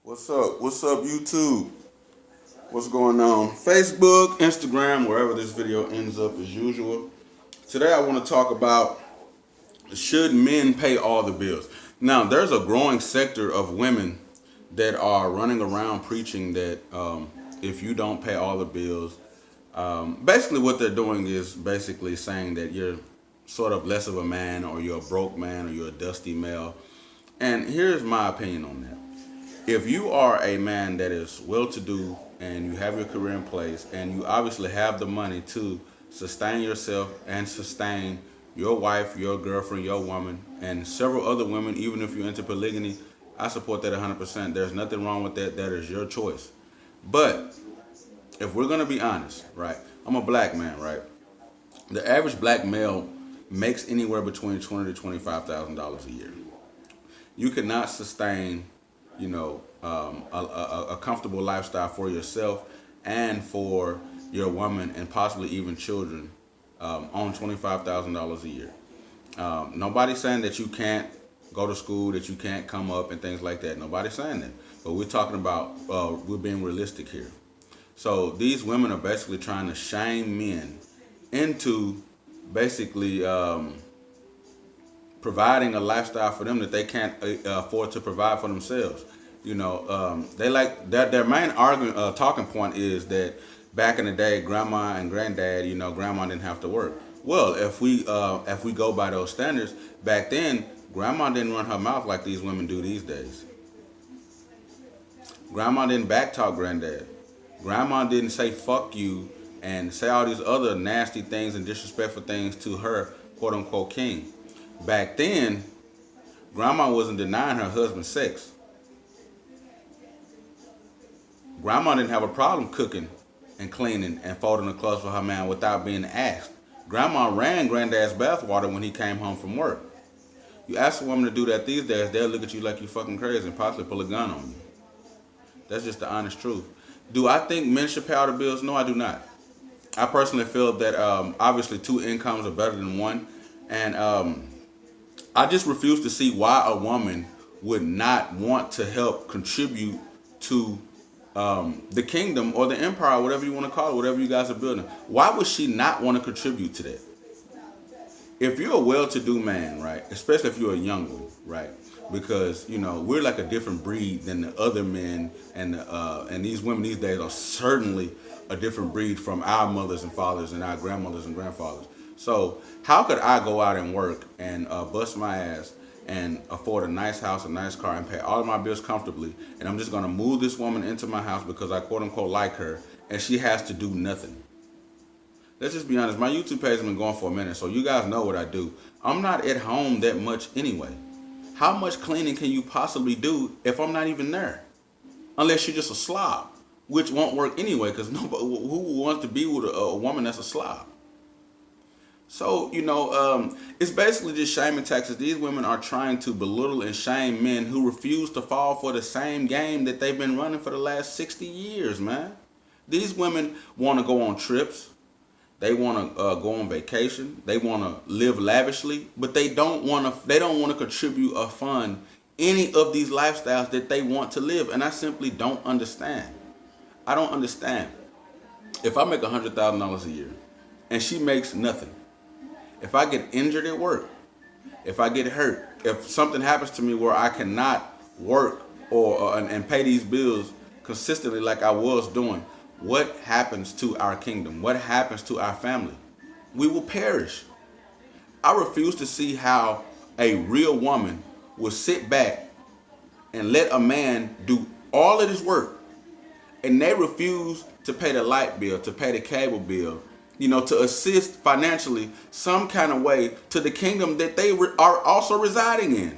What's up? What's up, YouTube? What's going on? Facebook, Instagram, wherever this video ends up as usual. Today I want to talk about should men pay all the bills? Now, there's a growing sector of women that are running around preaching that if you don't pay all the bills, basically what they're doing is basically saying that you're sort of less of a man, or you're a broke man, or you're a dusty male. And here's my opinion on that. If you are a man that is well to do and you have your career in place and you obviously have the money to sustain yourself and sustain your wife, your girlfriend, your woman, and several other women, even if you're into polygamy, I support that 100%. There's nothing wrong with that. That is your choice. But if we're going to be honest, right, I'm a black man, right? The average black male makes anywhere between $20,000 to $25,000 a year. You cannot sustain, a comfortable lifestyle for yourself and for your woman and possibly even children on $25,000 a year. Nobody's saying that you can't go to school, that you can't come up and things like that. Nobody's saying that. But we're talking about we're being realistic here. So these women are basically trying to shame men into basically providing a lifestyle for them that they can't afford to provide for themselves. They like that. Their main argument, talking point is that back in the day, grandma and granddad, grandma didn't have to work. Well, if we go by those standards, back then, grandma didn't run her mouth like these women do these days. Grandma didn't backtalk granddad. Grandma didn't say fuck you and say all these other nasty things and disrespectful things to her quote unquote king. Back then, grandma wasn't denying her husband sex. Grandma didn't have a problem cooking and cleaning and folding the clothes for her man without being asked. Grandma ran granddad's bathwater when he came home from work. You ask a woman to do that these days, they'll look at you like you fucking crazy and possibly pull a gun on you. That's just the honest truth. Do I think men should pay all the bills? No, I do not. I personally feel that obviously two incomes are better than one. And I just refuse to see why a woman would not want to help contribute to the kingdom or the empire, whatever you want to call it, whatever you guys are building. Why would she not want to contribute to that? If you're a well-to-do man, right, especially if you're a young one, right, because we're like a different breed than the other men, and these women these days are certainly a different breed from our mothers and fathers and our grandmothers and grandfathers. So how could I go out and work and bust my ass and afford a nice house, a nice car, and pay all of my bills comfortably, and I'm just going to move this woman into my house because I quote unquote like her, and she has to do nothing? Let's just be honest. My YouTube page has been going for a minute, so you guys know what I do. I'm not at home that much anyway. How much cleaning can you possibly do if I'm not even there? Unless you're just a slob, which won't work anyway, because nobody who wants to be with a woman that's a slob. So, it's basically just shame and taxes. These women are trying to belittle and shame men who refuse to fall for the same game that they've been running for the last 60 years, man. These women want to go on trips. They want to go on vacation. They want to live lavishly, but they don't want to. They don't want to contribute or fund any of these lifestyles that they want to live, and I simply don't understand. I don't understand. If I make $100,000 a year, and she makes nothing, if I get injured at work, if I get hurt, if something happens to me where I cannot work or and pay these bills consistently like I was doing, what happens to our kingdom? What happens to our family? We will perish. I refuse to see how a real woman will sit back and let a man do all of this work, and they refuse to pay the light bill, to pay the cable bill, to assist financially some kind of way to the kingdom that they are also residing in.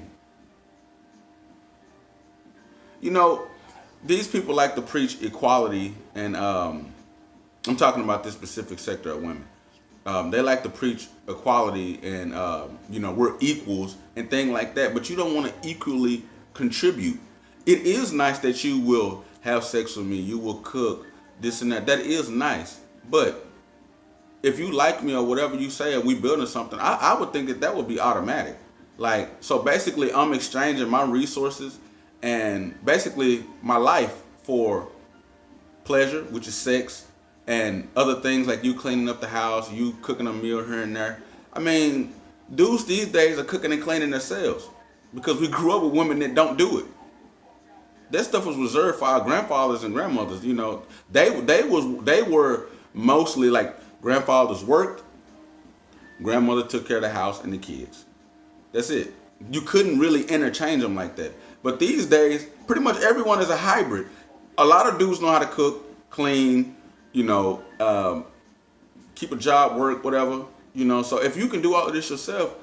These people like to preach equality, and I'm talking about this specific sector of women. They like to preach equality and, we're equals and things like that, but you don't want to equally contribute. It is nice that you will have sex with me, you will cook, this and that. That is nice. But if you like me or whatever you say, and we building something, I would think that would be automatic. So basically, I'm exchanging my resources and basically my life for pleasure, which is sex, and other things like you cleaning up the house, you cooking a meal here and there. I mean, dudes these days are cooking and cleaning themselves because we grew up with women that don't do it. That stuff was reserved for our grandfathers and grandmothers. You know, they were mostly like grandfathers worked, grandmother took care of the house and the kids. That's it. You couldn't really interchange them like that. But these days, pretty much everyone is a hybrid. A lot of dudes know how to cook, clean, you know, keep a job, work, whatever. You know, so if you can do all of this yourself,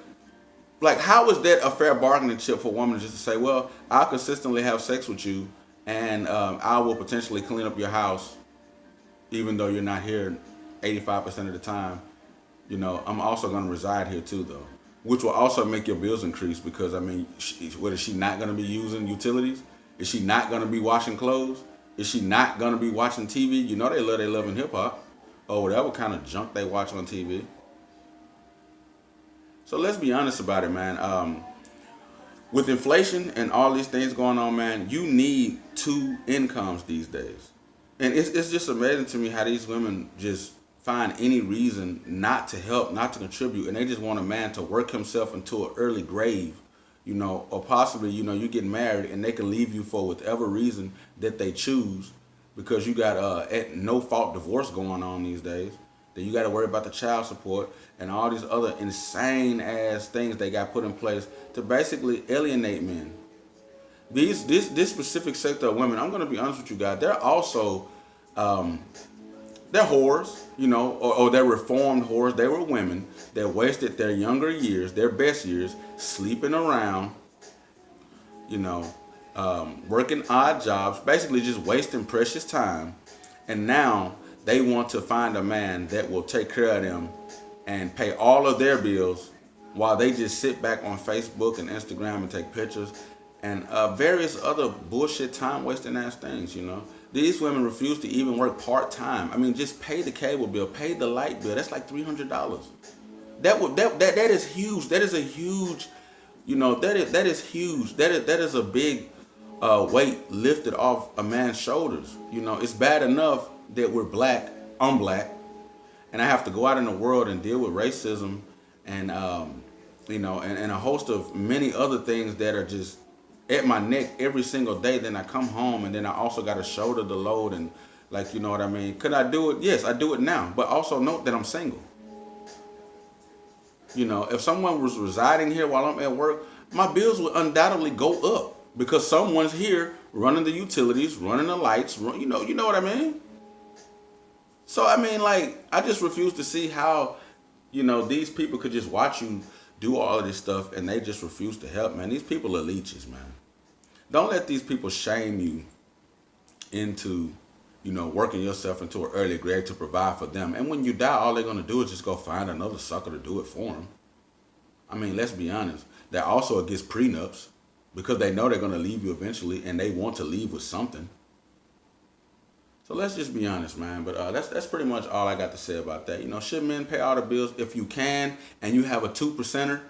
like how is that a fair bargaining chip for a woman just to say, well, I'll consistently have sex with you, and I will potentially clean up your house, even though you're not here 85% of the time. You know, I'm also going to reside here too, though, which will also make your bills increase because, I mean, what is she not going to be using utilities? Is she not going to be washing clothes? Is she not going to be watching TV? You know they love in hip hop or whatever kind of junk they watch on TV. So let's be honest about it, man. With inflation and all these things going on, man, you need two incomes these days. And it's just amazing to me how these women just find any reason not to help, not to contribute, and they just want a man to work himself into an early grave, you know, or possibly, you know, you get married and they can leave you for whatever reason that they choose because you got a no fault divorce going on these days. Then you got to worry about the child support and all these other insane ass things they got put in place to basically alienate men. This specific sector of women, I'm gonna be honest with you guys, they're also they're whores, you know, or they're reformed whores. They were women that wasted their younger years, their best years, sleeping around, you know, working odd jobs, basically just wasting precious time, and now they want to find a man that will take care of them and pay all of their bills while they just sit back on Facebook and Instagram and take pictures and various other bullshit time wasting ass things, you know. These women refuse to even work part-time. I mean, just pay the cable bill, pay the light bill. That's like $300. That is huge. That is a huge, you know, that is huge. That is a big weight lifted off a man's shoulders. You know, it's bad enough that we're black, I'm black, and I have to go out in the world and deal with racism and you know, and a host of many other things that are just at my neck every single day. Then I come home and then I also got to shoulder the load and, like, you know what I mean? Could I do it? Yes, I do it now. But also note that I'm single. You know, if someone was residing here while I'm at work, my bills would undoubtedly go up because someone's here running the utilities, running the lights, you know what I mean? So, I mean, like, I just refuse to see how, you know, these people could just watch you do all of this stuff and they just refuse to help, man. These people are leeches, man. Don't let these people shame you into, you know, working yourself into an early grave to provide for them. And when you die, all they're going to do is just go find another sucker to do it for them. I mean, let's be honest. They're also against prenups because they know they're going to leave you eventually and they want to leave with something. So let's just be honest, man. But that's pretty much all I got to say about that. You know, should men pay all the bills if you can and you have a 2%er?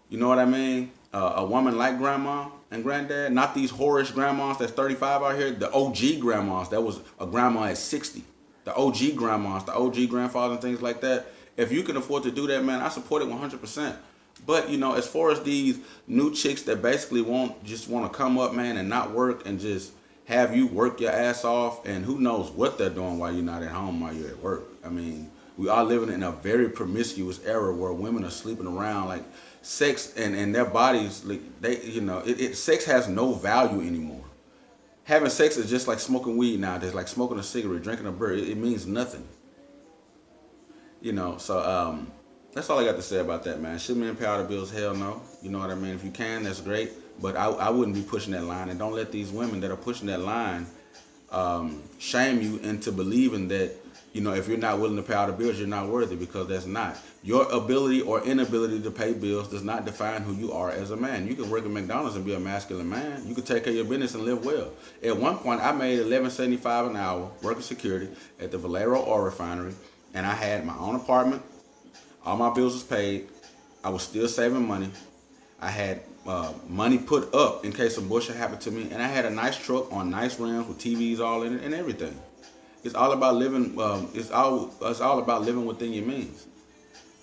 You know what I mean? A woman like grandma and granddad, not these whorish grandmas that's 35 out here. The OG grandmas, that was a grandma at 60. The OG grandmas, the OG grandfather and things like that. If you can afford to do that, man, I support it 100%. But, you know, as far as these new chicks that basically want to come up, man, and not work and just have you work your ass off, and who knows what they're doing while you're not at home, while you're at work. I mean, we are living in a very promiscuous era where women are sleeping around. Like, sex and their bodies, like, they, you know, sex has no value anymore. Having sex is just like smoking weed nowadays, like smoking a cigarette, drinking a beer. It means nothing. You know, so that's all I got to say about that, man. Should men pay all the bills? Hell no. You know what I mean? If you can, that's great. But I wouldn't be pushing that line. And don't let these women that are pushing that line shame you into believing that, you know, if you're not willing to pay all the bills, you're not worthy, because that's not. Your ability or inability to pay bills does not define who you are as a man. You can work at McDonald's and be a masculine man. You can take care of your business and live well. At one point, I made $11.75 an hour working security at the Valero Oil Refinery, and I had my own apartment. All my bills was paid. I was still saving money. I had money put up in case some bullshit happened to me, and I had a nice truck on nice rims with TVs all in it and everything. It's all about living. It's all about living within your means.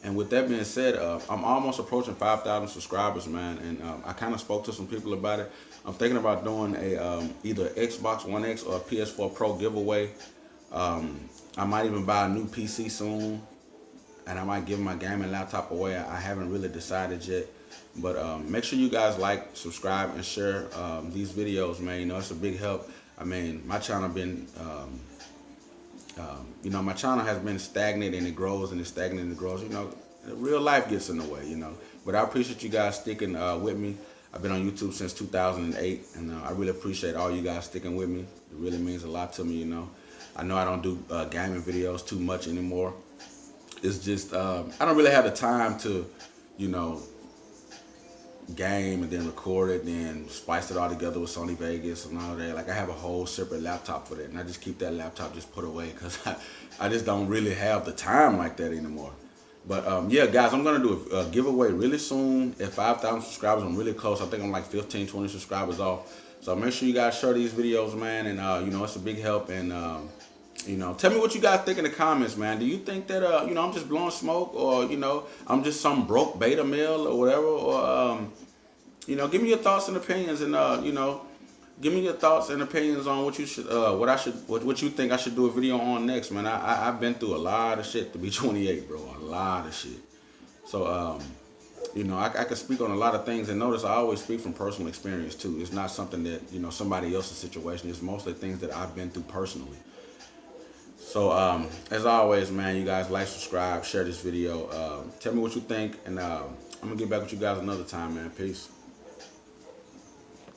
And with that being said, I'm almost approaching 5,000 subscribers, man. And I kind of spoke to some people about it. I'm thinking about doing a either Xbox One X or a PS4 Pro giveaway. I might even buy a new PC soon, and I might give my gaming laptop away. I haven't really decided yet. But make sure you guys like, subscribe, and share these videos, man. You know, it's a big help. I mean, my channel been my channel has been stagnant, and it grows and it's stagnant and it grows. You know, real life gets in the way, you know. But I appreciate you guys sticking with me. I've been on YouTube since 2008, and I really appreciate all you guys sticking with me. It really means a lot to me, you know. I know I don't do gaming videos too much anymore. It's just, I don't really have the time to, you know, game and then record it, then splice it all together with Sony Vegas and all that. Like, I have a whole separate laptop for that, and I just keep that laptop just put away because I just don't really have the time like that anymore. But yeah, guys, I'm gonna do a giveaway really soon at 5,000 subscribers. I'm really close. I think I'm like 15, 20 subscribers off. So make sure you guys share these videos, man, and you know, it's a big help. And you know, tell me what you guys think in the comments, man. Do you think that you know, I'm just blowing smoke, or you know, I'm just some broke beta male or whatever, or you know, give me your thoughts and opinions, and you know, give me your thoughts and opinions on what you should, what you think I should do a video on next, man. I've been through a lot of shit to be 28, bro, a lot of shit. So you know, I can speak on a lot of things, and notice I always speak from personal experience too. It's not something that, you know, somebody else's situation. It's mostly things that I've been through personally. So as always, man, you guys like, subscribe, share this video. Tell me what you think, and I'm gonna get back with you guys another time, man. Peace.